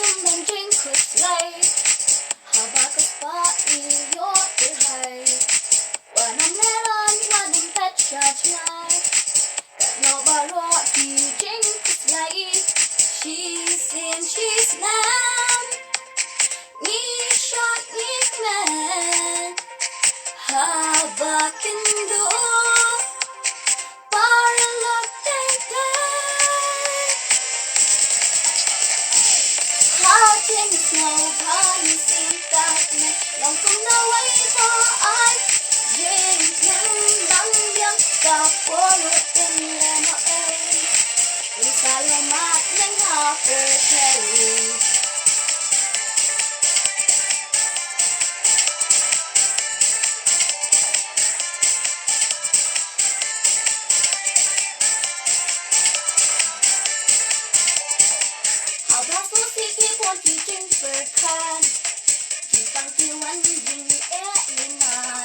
em đàn drink Kool-Aid. Habakapaiyotihay. Wanam meron, wanam petsa tonight. Got no baroti, drink Kool-Aid. She's in, she's lamb. Ni shot, ni man. Habakindo. Trên snow party xin tạc này lòng không đâu ấy có ai riêng nhắn đắng nhắn cả phố lụa tình là nó ơi vì sao lo mát nhắn họ về thầy how about so sick want to drink for can chỉ tăng tiêu anh dừng é lên mà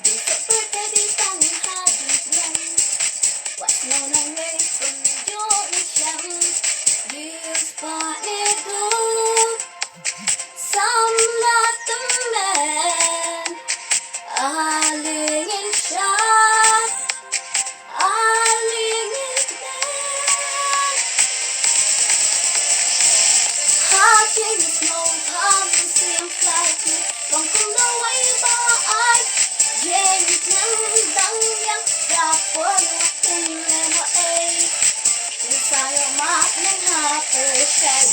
để sợ birthday đi tăng ha đi nhanh what's no no way from your chum you spotted gold some not the man in shot in trên snow party xin tạc này lòng không đâu ấy có ai riêng nhắn đắng nhắn cả phố lụa tình là nó ơi vì sao mát nhắn họ về thầy